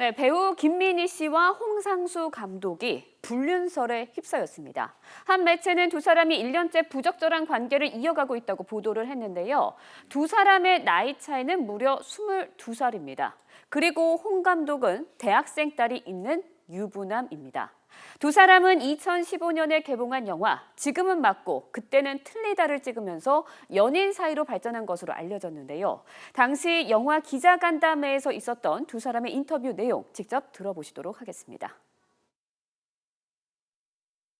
네, 배우 김민희 씨와 홍상수 감독이 불륜설에 휩싸였습니다. 한 매체는 두 사람이 1년째 부적절한 관계를 이어가고 있다고 보도를 했는데요. 두 사람의 나이 차이는 무려 22살입니다. 그리고 홍 감독은 대학생 딸이 있는 유부남입니다. 두 사람은 2015년에 개봉한 영화 지금은 맞고 그때는 틀리다를 찍으면서 연인 사이로 발전한 것으로 알려졌는데요. 당시 영화 기자간담회에서 있었던 두 사람의 인터뷰 내용 직접 들어보시도록 하겠습니다.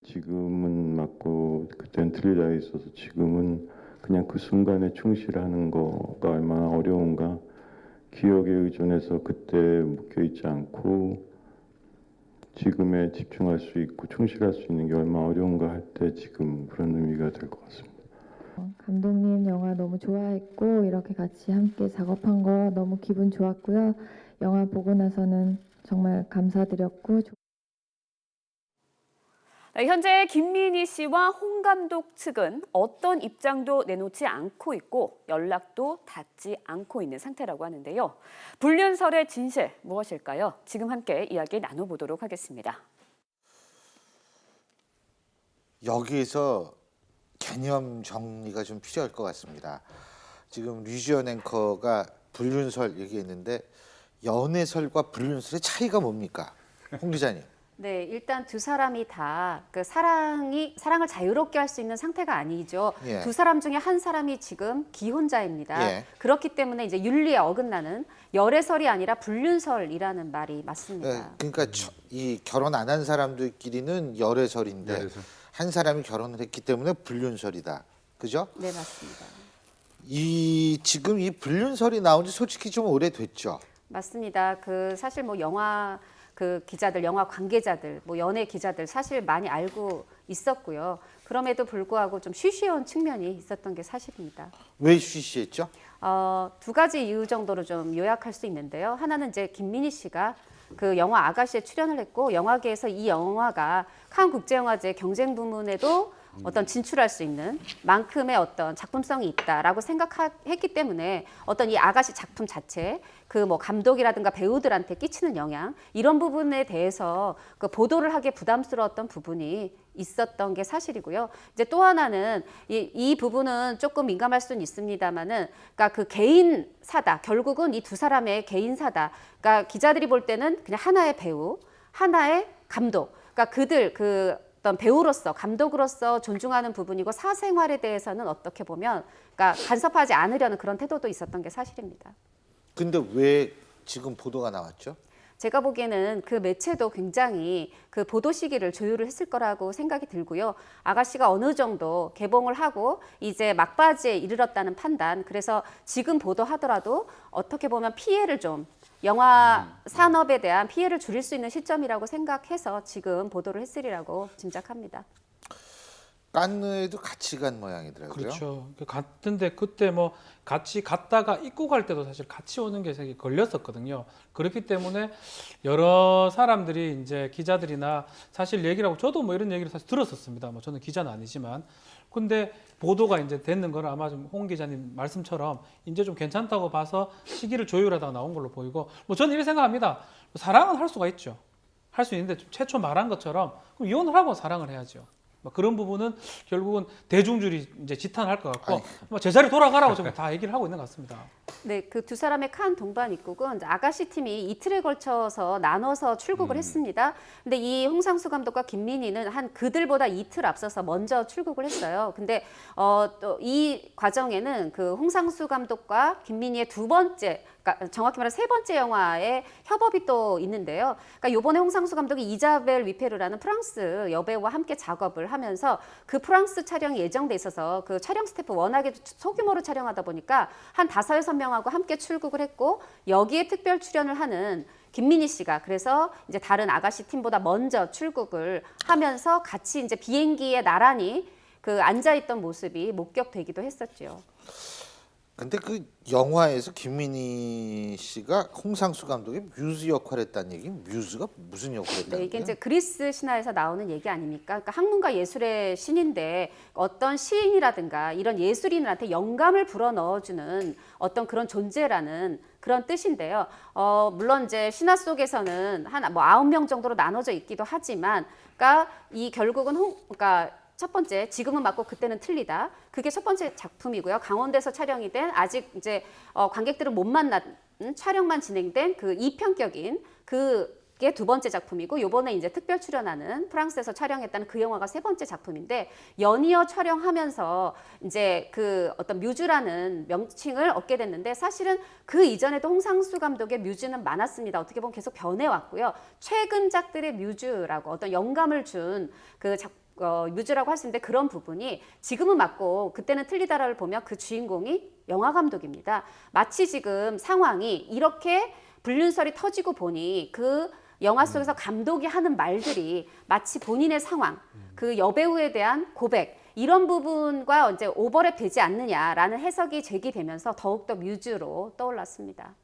지금은 맞고 그때는 틀리다에 있어서 지금은 그냥 그 순간에 충실하는 거가 얼마나 어려운가. 기억에 의존해서 그때 묶여있지 않고 지금에 집중할 수 있고 충실할 수 있는 게 얼마나 어려운가 할 때 지금 그런 의미가 될 것 같습니다. 감독님 영화 너무 좋아했고 이렇게 같이 함께 작업한 거 너무 기분 좋았고요. 영화 보고 나서는 정말 감사드렸고 네, 현재 김민희 씨와 홍 감독 측은 어떤 입장도 내놓지 않고 있고 연락도 닿지 않고 있는 상태라고 하는데요. 불륜설의 진실 무엇일까요? 지금 함께 이야기 나눠보도록 하겠습니다. 여기에서 개념 정리가 좀 필요할 것 같습니다. 지금 류지연 앵커가 불륜설 얘기했는데 연애설과 불륜설의 차이가 뭡니까? 홍 기자님. 네, 일단 두 사람이 다 그 사랑을 자유롭게 할 수 있는 상태가 아니죠. 예. 두 사람 중에 한 사람이 지금 기혼자입니다. 예. 그렇기 때문에 이제 윤리에 어긋나는 열애설이 아니라 불륜설이라는 말이 맞습니다. 그러니까 이 결혼 안 한 사람들끼리는 열애설인데 한 사람이 결혼을 했기 때문에 불륜설이다. 그죠? 네, 맞습니다. 지금 이 불륜설이 나온 지 솔직히 좀 오래됐죠. 맞습니다. 사실 뭐 영화 기자들, 영화 관계자들, 뭐 연예 기자들 사실 많이 알고 있었고요. 그럼에도 불구하고 좀 쉬쉬한 측면이 있었던 게 사실입니다. 왜 쉬쉬했죠? 두 가지 이유 정도로 좀 요약할 수 있는데요. 하나는 이제 김민희 씨가 그 영화 아가씨에 출연을 했고 영화계에서 이 영화가 칸 국제영화제 경쟁 부문에도 어떤 진출할 수 있는 만큼의 어떤 작품성이 있다라고 생각했기 때문에 어떤 이 아가씨 작품 자체 그 뭐 감독이라든가 배우들한테 끼치는 영향 이런 부분에 대해서 그 보도를 하기에 부담스러웠던 부분이 있었던 게 사실이고요. 이제 또 하나는 이 부분은 조금 민감할 수는 있습니다만은 그러니까 그 개인사다. 결국은 이 두 사람의 개인사다. 그러니까 기자들이 볼 때는 그냥 하나의 배우, 하나의 감독. 그러니까 그들 어떤 배우로서 감독으로서 존중하는 부분이고 사생활에 대해서는 어떻게 보면 그러니까 간섭하지 않으려는 그런 태도도 있었던 게 사실입니다. 근데 왜 지금 보도가 나왔죠? 제가 보기에는 그 매체도 굉장히 그 보도 시기를 조율을 했을 거라고 생각이 들고요. 아가씨가 어느 정도 개봉을 하고 이제 막바지에 이르렀다는 판단. 그래서 지금 보도하더라도 어떻게 보면 피해를 좀 영화 산업에 대한 피해를 줄일 수 있는 시점이라고 생각해서 지금 보도를 했으리라고 짐작합니다. 깐느에도 같이 간 모양이더라고요. 그렇죠. 갔는데 그때 뭐 같이 갔다가 입고 갈 때도 사실 같이 오는 게 되게 걸렸었거든요. 그렇기 때문에 여러 사람들이 이제 기자들이나 사실 얘기를 하고 저도 뭐 이런 얘기를 사실 들었었습니다. 뭐 저는 기자는 아니지만. 근데 보도가 이제 됐는 건 아마 좀 홍 기자님 말씀처럼 이제 좀 괜찮다고 봐서 시기를 조율하다가 나온 걸로 보이고 뭐 저는 이렇게 생각합니다. 사랑은 할 수가 있죠. 할 수 있는데 좀 최초 말한 것처럼 그럼 이혼을 하고 사랑을 해야죠. 뭐 그런 부분은 결국은 대중들이 이제 지탄할 것 같고 뭐 제자리 돌아가라고 지금 다 얘기를 하고 있는 것 같습니다. 네, 그 두 사람의 칸 동반 입국은 아가씨 팀이 이틀에 걸쳐서 나눠서 출국을 했습니다. 근데 이 홍상수 감독과 김민희는 한 그들보다 이틀 앞서서 먼저 출국을 했어요. 근데 또 이 과정에는 그 홍상수 감독과 김민희의 두 번째 그러니까 정확히 말하면 세 번째 영화의 협업이 또 있는데요. 그러니까 이번에 홍상수 감독이 이자벨 위페르라는 프랑스 여배우와 함께 작업을 하면서 그 프랑스 촬영이 예정돼 있어서 그 촬영 스태프 워낙에 소규모로 촬영하다 보니까 한 5~6명하고 함께 출국을 했고 여기에 특별 출연을 하는 김민희 씨가 그래서 이제 다른 아가씨 팀보다 먼저 출국을 하면서 같이 이제 비행기에 나란히 그 앉아있던 모습이 목격되기도 했었죠. 근데 그 영화에서 김민희 씨가 홍상수 감독의 뮤즈 역할을 했다는 얘기는 뮤즈가 무슨 역할을 했다는 네, 이게 거예요? 이제 그리스 신화에서 나오는 얘기 아닙니까? 그러니까 학문과 예술의 신인데 어떤 시인이라든가 이런 예술인들한테 영감을 불어 넣어주는 어떤 그런 존재라는 그런 뜻인데요. 물론 이제 신화 속에서는 한 뭐 9명 정도로 나눠져 있기도 하지만, 그러니까 이 결국은 그러니까 첫 번째, 지금은 맞고 그때는 틀리다. 그게 첫 번째 작품이고요. 강원도에서 촬영이 된 아직 이제 관객들을 못 만난 촬영만 진행된 그 2편격인 그게 두 번째 작품이고, 요번에 이제 특별 출연하는 프랑스에서 촬영했다는 그 영화가 세 번째 작품인데, 연이어 촬영하면서 이제 그 어떤 뮤즈라는 명칭을 얻게 됐는데, 사실은 그 이전에도 홍상수 감독의 뮤즈는 많았습니다. 어떻게 보면 계속 변해왔고요. 최근작들의 뮤즈라고 어떤 영감을 준 그 뮤즈라고 할 수 있는데, 그런 부분이 지금은 맞고 그때는 틀리다를 보면 그 주인공이 영화 감독입니다. 마치 지금 상황이 이렇게 불륜설이 터지고 보니 그 영화 속에서 감독이 하는 말들이 마치 본인의 상황, 그 여배우에 대한 고백, 이런 부분과 이제 오버랩 되지 않느냐라는 해석이 제기되면서 더욱더 뮤즈로 떠올랐습니다.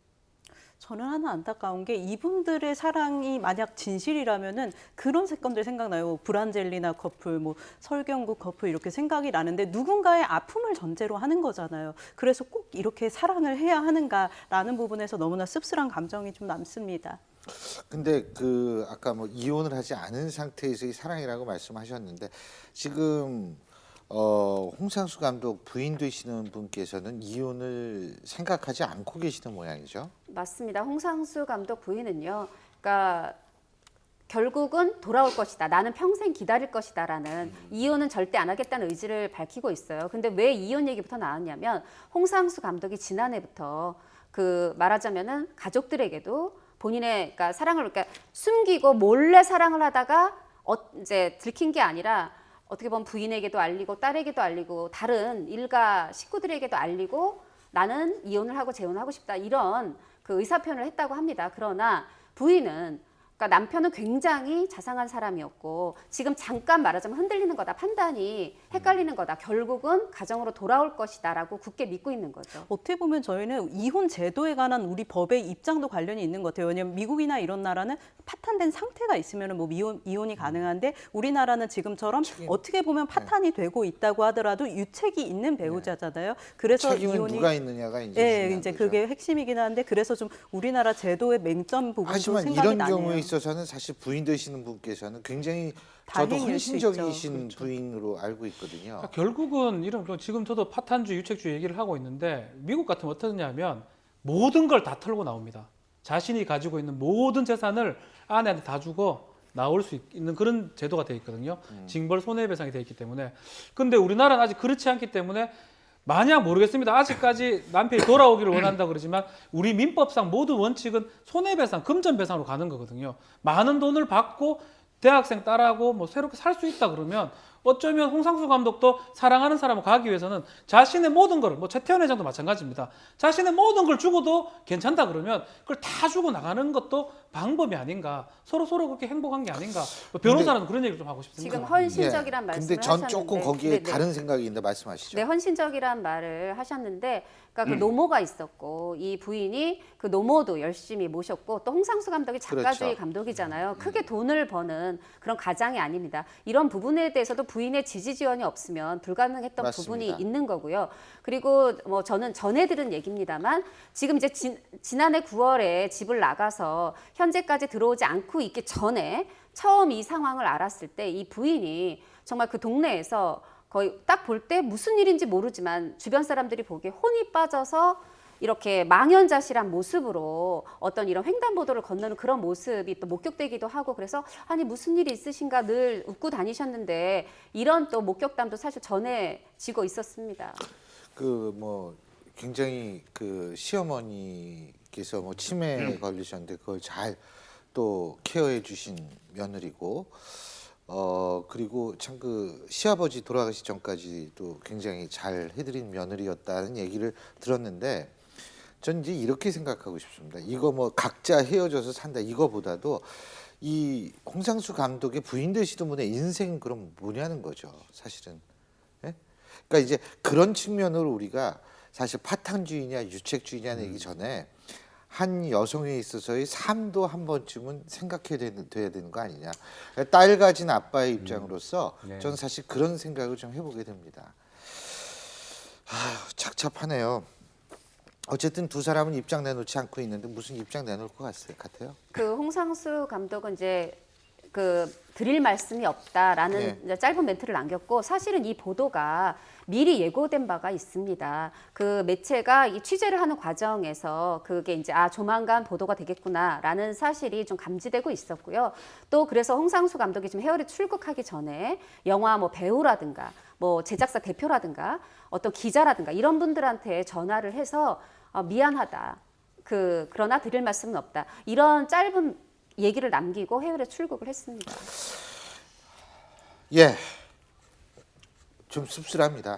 저는 하나 안타까운 게, 이분들의 사랑이 만약 진실이라면은 그런 사건들 생각나요. 브란젤리나 커플, 뭐 설경구 커플, 이렇게 생각이 나는데 누군가의 아픔을 전제로 하는 거잖아요. 그래서 꼭 이렇게 사랑을 해야 하는가라는 부분에서 너무나 씁쓸한 감정이 좀 남습니다. 근데 그 아까 뭐 이혼을 하지 않은 상태에서의 사랑이라고 말씀하셨는데, 지금 홍상수 감독 부인 되시는 분께서는 이혼을 생각하지 않고 계시는 모양이죠? 맞습니다. 홍상수 감독 부인은요, 그러니까 결국은 돌아올 것이다. 나는 평생 기다릴 것이다라는, 이혼은 절대 안 하겠다는 의지를 밝히고 있어요. 근데 왜 이혼 얘기부터 나왔냐면, 홍상수 감독이 지난해부터 그 말하자면은 가족들에게도 본인의 그러니까 사랑을 그러니까 숨기고 몰래 사랑을 하다가 이제 들킨 게 아니라, 어떻게 보면 부인에게도 알리고 딸에게도 알리고 다른 일가 식구들에게도 알리고 나는 이혼을 하고 재혼을 하고 싶다, 이런 그 의사 표현을 했다고 합니다. 그러나 부인은, 그러니까 남편은 굉장히 자상한 사람이었고, 지금 잠깐 말하자면 흔들리는 거다, 판단이 헷갈리는 거다, 결국은 가정으로 돌아올 것이다라고 굳게 믿고 있는 거죠. 어떻게 보면 저희는 이혼 제도에 관한 우리 법의 입장도 관련이 있는 것 같아요. 왜냐하면 미국이나 이런 나라는 파탄된 상태가 있으면 뭐 이혼이 가능한데, 우리나라는 지금처럼 어떻게 보면 파탄이 되고 있다고 하더라도 유책이 있는 배우자잖아요. 그래서 책임은 이혼이 누가 있느냐가 이제 예, 중요한 이제 거죠. 그게 핵심이긴 한데, 그래서 좀 우리나라 제도의 맹점 부분도 하지만 생각이 이런 나네요. 경우에 있어서는 사실 부인 되시는 분께서는 굉장히 다행일 저도 수 있죠. 헌신적이신 그렇죠. 부인으로 알고 있거든요. 그러니까 결국은 이런 지금 저도 파탄주의, 유책주의 얘기를 하고 있는데, 미국 같으면 어떠냐면 모든 걸 다 털고 나옵니다. 자신이 가지고 있는 모든 재산을 아내한테 다 주고 나올 수 있는 그런 제도가 돼 있거든요. 징벌 손해배상이 돼 있기 때문에. 근데 우리나라는 아직 그렇지 않기 때문에, 만약 모르겠습니다. 아직까지 남편이 돌아오기를 원한다 그러지만, 우리 민법상 모든 원칙은 손해배상, 금전배상으로 가는 거거든요. 많은 돈을 받고 대학생 딸하고 뭐 새롭게 살 수 있다 그러면, 어쩌면 홍상수 감독도 사랑하는 사람을 가기 위해서는 자신의 모든 걸, 뭐 최태원 회장도 마찬가지입니다. 자신의 모든 걸 주고도 괜찮다 그러면 그걸 다 주고 나가는 것도 방법이 아닌가. 서로 그렇게 행복한 게 아닌가. 변호사는 그런 얘기를 좀 하고 싶습니다. 지금 헌신적이란 말씀을 근데 전 하셨는데, 조금 거기에 네네. 다른 생각이 있는데 말씀하시죠. 네, 헌신적이란 말을 하셨는데, 그러니까 그 노모가 있었고, 이 부인이 그 노모도 열심히 모셨고, 또 홍상수 감독이 작가주의 그렇죠. 감독이잖아요. 크게 돈을 버는 그런 가장이 아닙니다. 이런 부분에 대해서도 부인의 지지 지원이 없으면 불가능했던 맞습니다. 부분이 있는 거고요. 그리고 뭐 저는 전해 들은 얘기입니다만, 지금 이제 지난해 9월에 집을 나가서 현재까지 들어오지 않고 있기 전에 처음 이 상황을 알았을 때, 이 부인이 정말 그 동네에서 거의 딱 볼 때 무슨 일인지 모르지만 주변 사람들이 보기에 혼이 빠져서 이렇게 망연자실한 모습으로 어떤 이런 횡단보도를 건너는 그런 모습이 또 목격되기도 하고, 그래서 아니 무슨 일이 있으신가 늘 웃고 다니셨는데, 이런 또 목격담도 사실 전해지고 있었습니다. 그 뭐 굉장히 그 시어머니께서 뭐 치매에 걸리셨는데 그걸 잘 또 케어해 주신 며느리고, 그리고 참 그 시아버지 돌아가시 전까지도 굉장히 잘 해드린 며느리였다는 얘기를 들었는데, 전 이제 이렇게 생각하고 싶습니다. 이거 뭐 각자 헤어져서 산다 이거보다도 이 홍상수 감독의 부인 되시던 분의 인생 그럼 뭐냐는 거죠, 사실은. 예? 그러니까 이제 그런 측면으로 우리가 사실 파탄주의냐 유책주의냐는 얘기 전에 한 여성에 있어서의 삶도 한 번쯤은 생각해야 돼야 되는 거 아니냐. 딸 가진 아빠의 입장으로서 네. 저는 사실 그런 생각을 좀 해보게 됩니다. 착잡하네요. 어쨌든 두 사람은 입장 내놓지 않고 있는데 무슨 입장 내놓을 것 같아요? 그 홍상수 감독은 이제 그 드릴 말씀이 없다라는 네. 이제 짧은 멘트를 남겼고 사실은 이 보도가 미리 예고된 바가 있습니다. 그 매체가 이 취재를 하는 과정에서 그게 이제 조만간 보도가 되겠구나라는 사실이 좀 감지되고 있었고요. 또 그래서 홍상수 감독이 지금 헤어를 출국하기 전에 영화 뭐 배우라든가 뭐 제작사 대표라든가 어떤 기자라든가 이런 분들한테 전화를 해서 미안하다. 그러나 드릴 말씀은 없다. 이런 짧은 얘기를 남기고 해외에 출국을 했습니다. 예, 좀 씁쓸합니다.